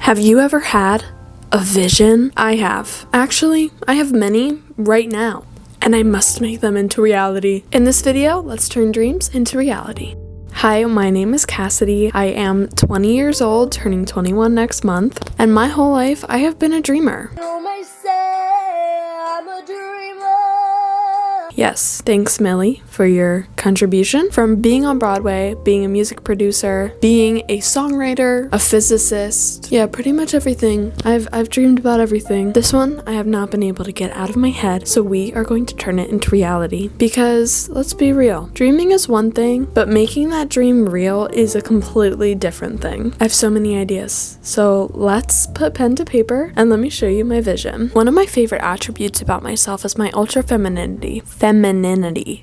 Have you ever had a vision? I have. Actually, I have many right now, and I must make them into reality. In this video, let's turn dreams into reality. Hi, my name is Cassidy. I am 20 years old, turning 21 next month, and my whole life I have been a dreamer. You may say I'm a dreamer. Yes, thanks Millie for your contribution. From being on Broadway, being a music producer, being a songwriter, a physicist, yeah, pretty much everything. I've dreamed about everything. This one I have not been able to get out of my head, so we are going to turn it into reality. Because let's be real, dreaming is one thing, but making that dream real is a completely different thing. I have so many ideas, so let's put pen to paper and let me show you my vision. One of my favorite attributes about myself is my ultra femininity.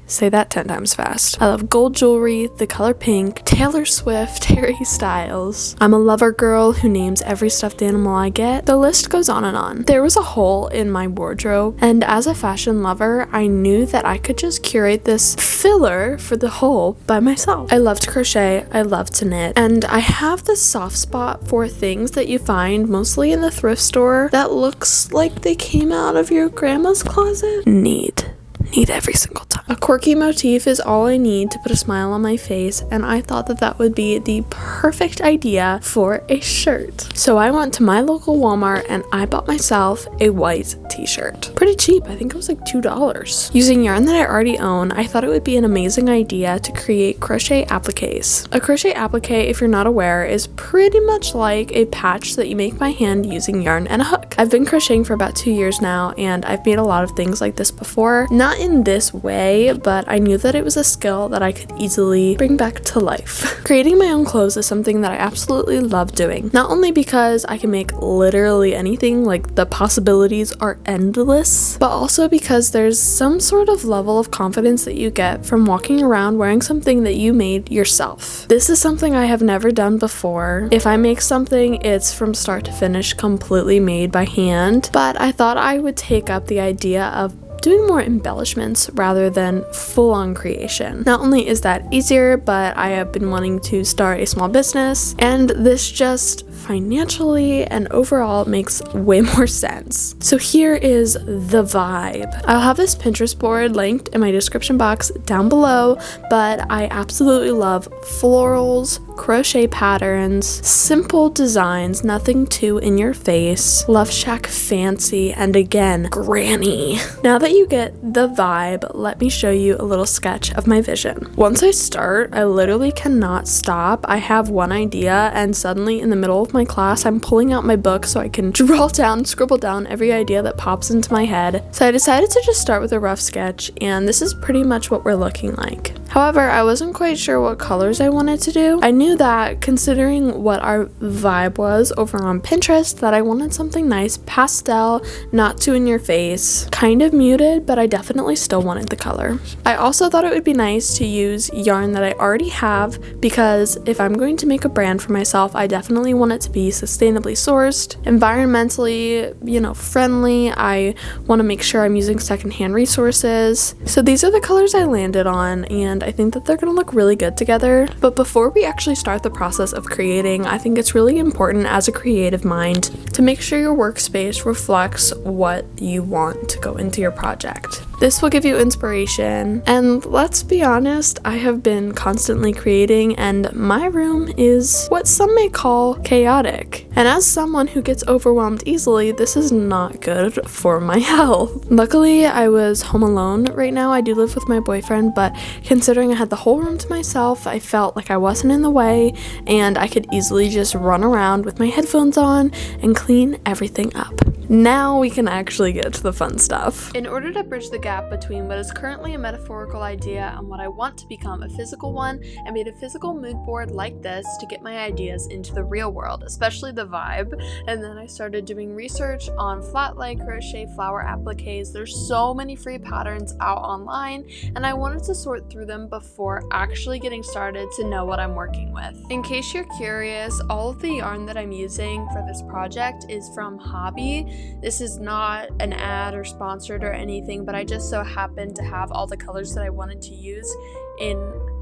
Say that 10 times fast. I love gold jewelry, the color pink, Taylor Swift, Harry Styles. I'm a lover girl who names every stuffed animal I get. The list goes on and on. There was a hole in my wardrobe, and as a fashion lover, I knew that I could just curate this filler for the hole by myself. I love to crochet, I love to knit, and I have this soft spot for things that you find mostly in the thrift store that looks like they came out of your grandma's closet. Need every single time. A quirky motif is all I need to put a smile on my face, and I thought that that would be the perfect idea for a shirt. So I went to my local Walmart and I bought myself a white t-shirt. Pretty cheap, I think it was like $2. Using yarn that I already own, I thought it would be an amazing idea to create crochet appliques. A crochet applique, if you're not aware, is pretty much like a patch that you make by hand using yarn and a hook. I've been crocheting for about 2 years now, and I've made a lot of things like this before. Not in this way, but I knew that it was a skill that I could easily bring back to life. Creating my own clothes is something that I absolutely love doing. Not only because I can make literally anything, like the possibilities are endless, but also because there's some sort of level of confidence that you get from walking around wearing something that you made yourself. This is something I have never done before. If I make something, it's from start to finish completely made by hand, but I thought I would take up the idea of doing more embellishments rather than full-on creation. Not only is that easier, but I have been wanting to start a small business, and this just financially and overall makes way more sense. So here is the vibe. I'll have this Pinterest board linked in my description box down below, but I absolutely love florals, crochet patterns, simple designs, nothing too in your face, Love Shack fancy, and again, granny. Now that you get the vibe, let me show you a little sketch of my vision. Once I start, I literally cannot stop. I have one idea, and suddenly in the middle of my class, I'm pulling out my book so I can scribble down every idea that pops into my head. So I decided to just start with a rough sketch, and this is pretty much what we're looking like. However, I wasn't quite sure what colors I wanted to do. I knew that, considering what our vibe was over on Pinterest, that I wanted something nice, pastel, not too in your face, kind of muted, but I definitely still wanted the color. I also thought it would be nice to use yarn that I already have, because if I'm going to make a brand for myself, I definitely want it to be sustainably sourced, environmentally, friendly. I want to make sure I'm using secondhand resources. So these are the colors I landed on, and I think that they're going to look really good together. But before we actually start the process of creating, I think it's really important as a creative mind to make sure your workspace reflects what you want to go into your project. This will give you inspiration, and let's be honest, I have been constantly creating, and my room is what some may call chaotic. And as someone who gets overwhelmed easily, this is not good for my health. Luckily, I was home alone right now. I do live with my boyfriend, but considering I had the whole room to myself, I felt like I wasn't in the way, and I could easily just run around with my headphones on and clean everything up. Now we can actually get to the fun stuff. In order to bridge the gap between what is currently a metaphorical idea and what I want to become a physical one, I made a physical mood board like this to get my ideas into the real world, especially the vibe. And then I started doing research on flat leg crochet flower appliques. There's so many free patterns out online, and I wanted to sort through them before actually getting started to know what I'm working with. In case you're curious, all of the yarn that I'm using for this project is from Hobby. This is not an ad or sponsored or anything, but I just so happened to have all the colors that I wanted to use in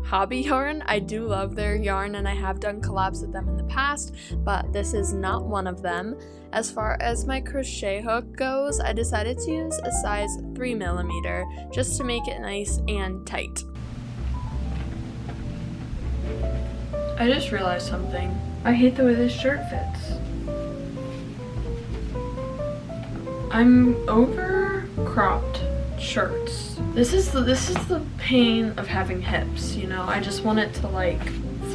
Hobby Yarn. I do love their yarn and I have done collabs with them in the past, but this is not one of them. As far as my crochet hook goes, I decided to use a size 3mm just to make it nice and tight. I just realized something. I hate the way this shirt fits. I'm over cropped shirts. This is the pain of having hips, you know? I just want it to like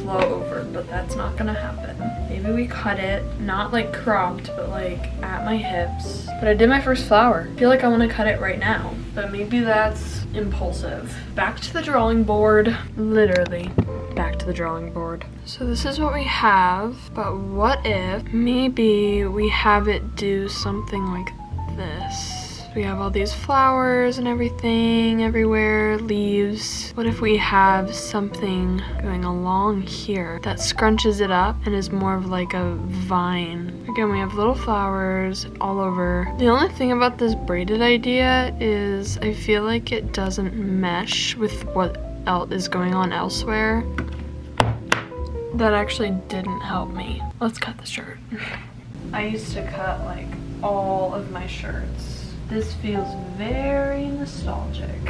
flow over, but that's not gonna happen. Maybe we cut it, not like cropped, but like at my hips. But I did my first flower. I feel like I want to cut it right now, but maybe that's impulsive. Back to the drawing board. Literally back to the drawing board. So this is what we have, but what if maybe we have it do something like this? We have all these flowers and everything everywhere, leaves. What if we have something going along here that scrunches it up and is more of like a vine? Again, we have little flowers all over. The only thing about this braided idea is I feel like it doesn't mesh with what else is going on elsewhere. That actually didn't help me. Let's cut the shirt. I used to cut like all of my shirts. This feels very nostalgic.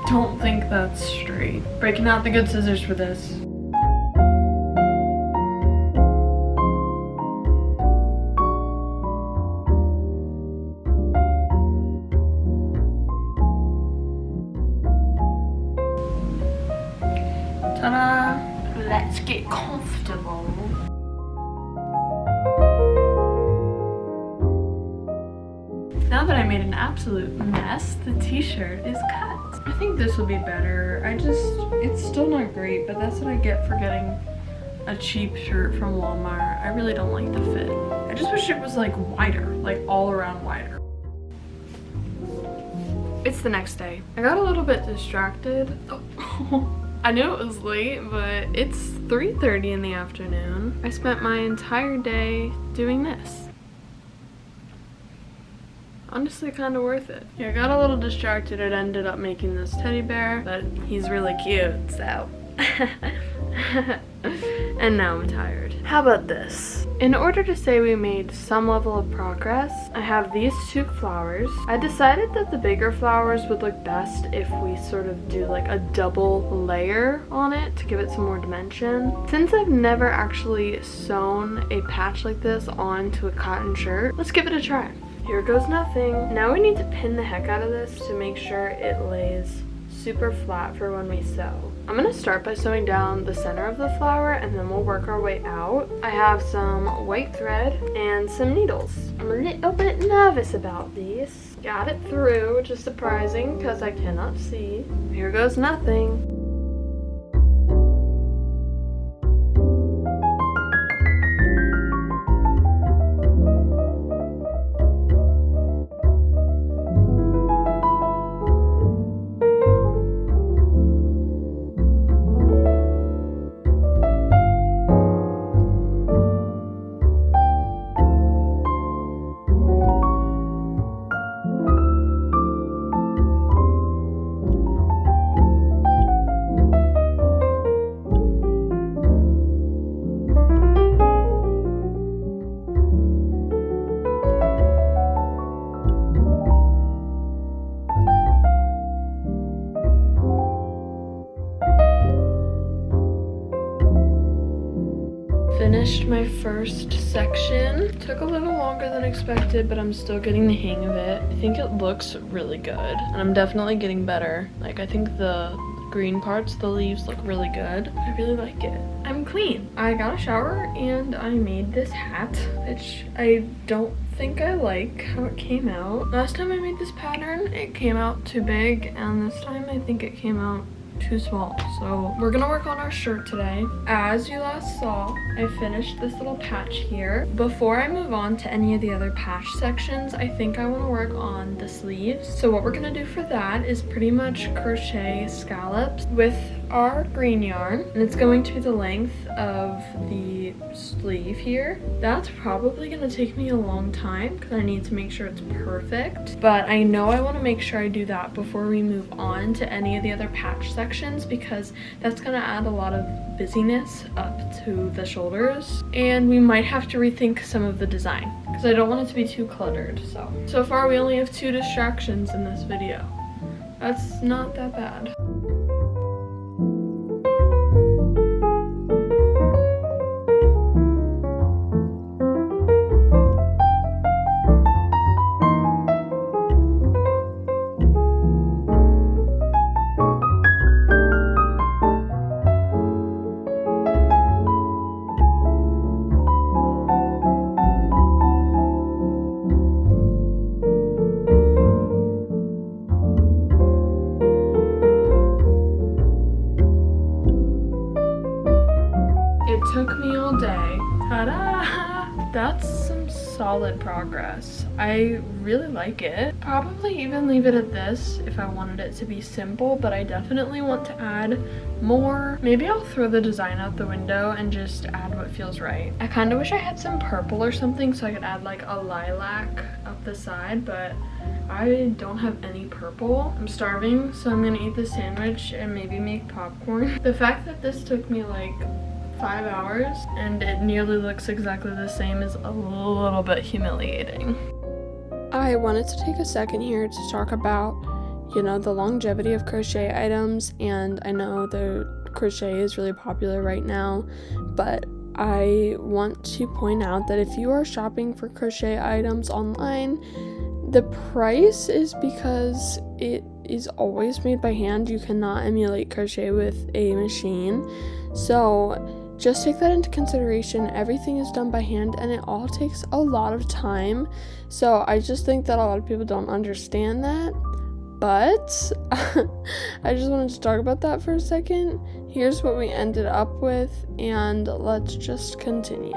Don't think that's straight. Breaking out the good scissors for this. Ta-da! Let's get comfortable. Now that I made an absolute mess, the t-shirt is cut. I think this will be better. It's still not great, but that's what I get for getting a cheap shirt from Walmart. I really don't like the fit. I just wish it was like wider, like all around wider. It's the next day. I got a little bit distracted. Oh. I knew it was late, but it's 3:30 in the afternoon. I spent my entire day doing this. Honestly, kind of worth it. Yeah, I got a little distracted. It ended up making this teddy bear, but he's really cute, so. And now I'm tired. How about this? In order to say we made some level of progress, I have these two flowers. I decided that the bigger flowers would look best if we sort of do like a double layer on it to give it some more dimension. Since I've never actually sewn a patch like this onto a cotton shirt, let's give it a try. Here goes nothing. Now we need to pin the heck out of this to make sure it lays super flat for when we sew. I'm gonna start by sewing down the center of the flower and then we'll work our way out. I have some white thread and some needles. I'm a little bit nervous about these. Got it through, which is surprising because I cannot see. Here goes nothing. Finished my first section. Took a little longer than expected, but I'm still getting the hang of it. I think it looks really good, and I'm definitely getting better. Like, I think the green parts, the leaves look really good. I really like it. I'm clean. I got a shower and I made this hat, which I don't think I like how it came out. Last time I made this pattern, it came out too big, and this time I think it came out too small. So we're gonna work on our shirt today. As you last saw, I finished this little patch here. Before I move on to any of the other patch sections, I think I want to work on the sleeves. So what we're gonna do for that is pretty much crochet scallops with our green yarn, and it's going to be the length of the sleeve here. That's probably gonna take me a long time because I need to make sure it's perfect, but I know I want to make sure I do that before we move on to any of the other patch sections, because that's gonna add a lot of busyness up to the shoulders, and we might have to rethink some of the design because I don't want it to be too cluttered. So far we only have 2 distractions in this video. That's not that bad. Took me all day. Ta-da! That's some solid progress. I really like it. Probably even leave it at this if I wanted it to be simple, but I definitely want to add more. Maybe I'll throw the design out the window and just add what feels right. I kind of wish I had some purple or something so I could add like a lilac up the side, but I don't have any purple. I'm starving, so I'm gonna eat the sandwich and maybe make popcorn. The fact that this took me like 5 hours and it nearly looks exactly the same is a little bit humiliating. I wanted to take a second here to talk about, you know, the longevity of crochet items, and I know the crochet is really popular right now, but I want to point out that if you are shopping for crochet items online, the price is because it is always made by hand. You cannot emulate crochet with a machine, so just take that into consideration. Everything is done by hand and it all takes a lot of time. So I just think that a lot of people don't understand that. But I just wanted to talk about that for a second. Here's what we ended up with, and let's just continue.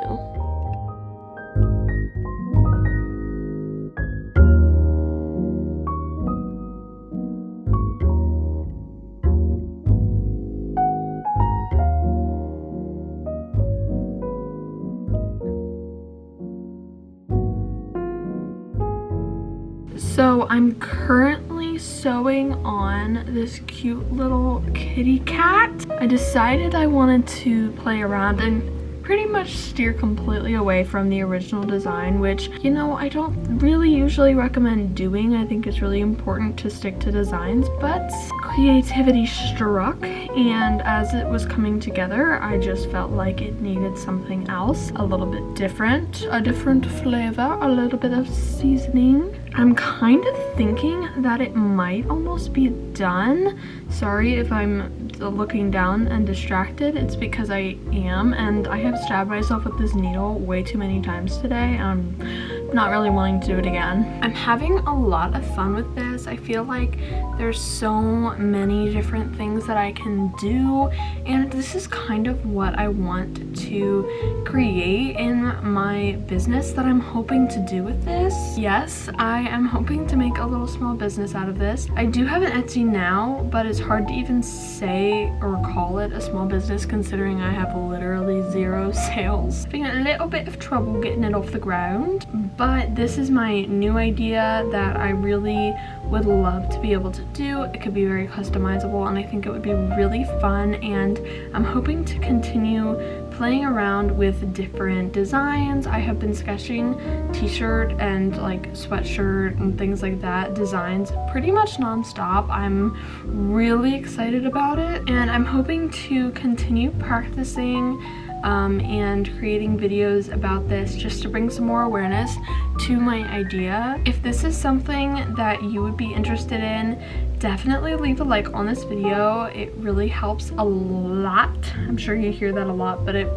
So I'm currently sewing on this cute little kitty cat. I decided I wanted to play around and pretty much steer completely away from the original design, which, you know, I don't really usually recommend doing. I think it's really important to stick to designs, but creativity struck, and as it was coming together, I just felt like it needed something else, a little bit different, a different flavor, a little bit of seasoning. I'm kind of thinking that it might almost be done. Sorry if I'm looking down and distracted. It's because I am, and I have stabbed myself with this needle way too many times today, and I'm not really wanting to do it again. I'm having a lot of fun with this. I feel like there's so many different things that I can do, and this is kind of what I want to create in my business that I'm hoping to do with this. Yes, I am hoping to make a little small business out of this. I do have an Etsy now, but it's hard to even say or call it a small business considering I have literally 0 sales. Having a little bit of trouble getting it off the ground, but this is my new idea that I really would love to be able to do. It could be very customizable, and I think it would be really fun, and I'm hoping to continue playing around with different designs. I have been sketching t-shirt and like sweatshirt and things like that designs pretty much non-stop. I'm really excited about it, and I'm hoping to continue practicing and creating videos about this just to bring some more awareness to my idea. If this is something that you would be interested in, definitely leave a like on this video. It really helps a lot. I'm sure you hear that a lot, but it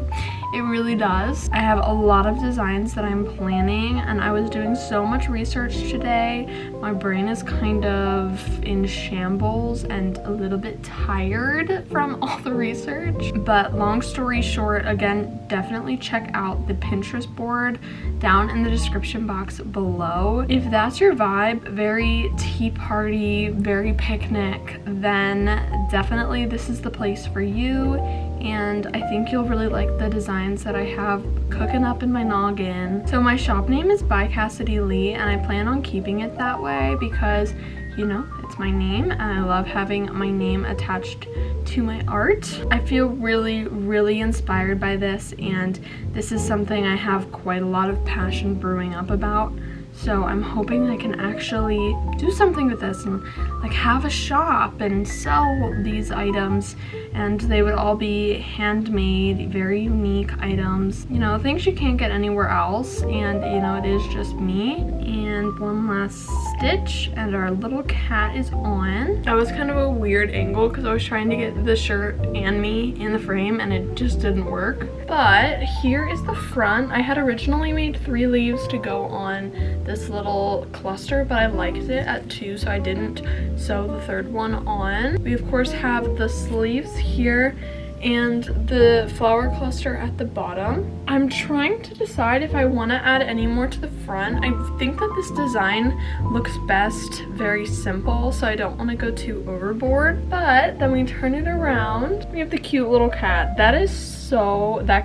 It really does. I have a lot of designs that I'm planning, and I was doing so much research today. My brain is kind of in shambles and a little bit tired from all the research. But long story short, again, definitely check out the Pinterest board down in the description box below. If that's your vibe, very tea party, very picnic, then definitely this is the place for you. And I think you'll really like the designs that I have cooking up in my noggin. So my shop name is by Cassidy Lee, and I plan on keeping it that way because, you know, it's my name and I love having my name attached to my art. I feel really inspired by this, and this is something I have quite a lot of passion brewing up about. So I'm hoping I can actually do something with this and like have a shop and sell these items, and they would all be handmade, very unique items, you know, things you can't get anywhere else, and you know, it is just me. And one last stitch and our little cat is on. That was kind of a weird angle because I was trying to get the shirt and me in the frame and it just didn't work. But here is the front. I had originally made 3 leaves to go on this little cluster, but I liked it at 2, so I didn't sew the 3rd one on. We of course have the sleeves here and the flower cluster at the bottom. I'm trying to decide if I want to add any more to the front. I think that this design looks best very simple, so I don't want to go too overboard. But then we turn it around, we have the cute little cat. That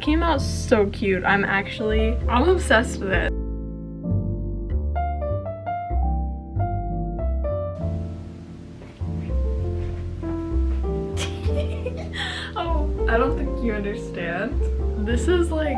came out so cute. I'm obsessed with it. I don't think you understand. This is like,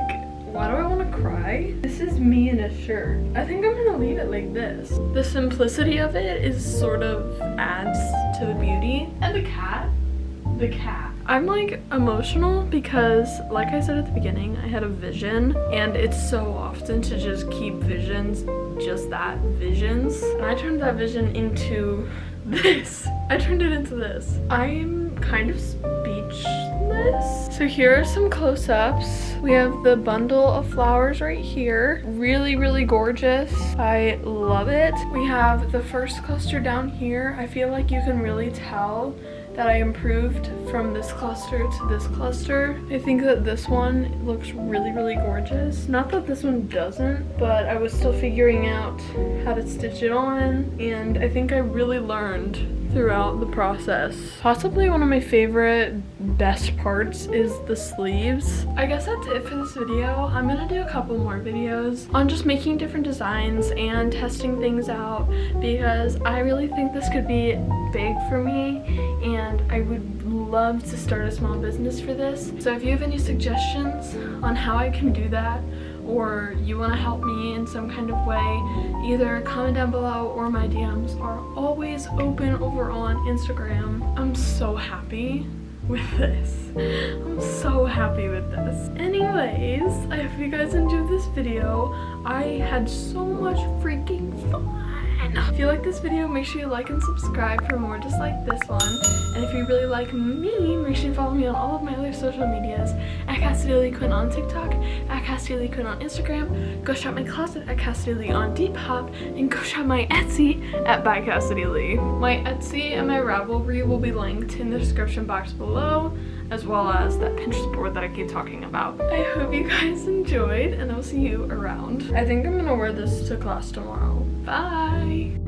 why do I want to cry? This is me in a shirt. I think I'm gonna leave it like this. The simplicity of it is sort of adds to the beauty. And the cat. I'm like emotional because, like I said at the beginning, I had a vision, and it's so often to just keep visions just that, visions. And I turned that vision into this. I turned it into this. I'm kind of speechless. So here are some close-ups. We have the bundle of flowers right here. Really gorgeous. I love it. We have the first cluster down here. I feel like you can really tell that I improved from this cluster to this cluster. I think that this one looks really gorgeous. Not that this one doesn't, but I was still figuring out how to stitch it on, and I think I really learned throughout the process. Possibly one of my favorite best parts is the sleeves. I guess that's it for this video. I'm gonna do a couple more videos on just making different designs and testing things out, because I really think this could be big for me, and I would love to start a small business for this. So if you have any suggestions on how I can do that, or you want to help me in some kind of way, either comment down below, or my DMs are always open over on Instagram. I'm so happy with this. I'm so happy with this. Anyways, I hope you guys enjoyed this video. I had so much freaking fun. If you like this video, make sure you like and subscribe for more just like this one. And if you really like me, make sure you follow me on all of my other social medias at Cassidy Lee Quinn on TikTok, at Cassidy Lee Quinn on Instagram. Go shop my closet at Cassidy Lee on Depop, and go shop my Etsy at by Cassidy Lee. My Etsy and my Ravelry will be linked in the description box below, as well as that Pinterest board that I keep talking about. I hope you guys enjoyed, and I'll see you around. I think I'm gonna wear this to class tomorrow. Bye!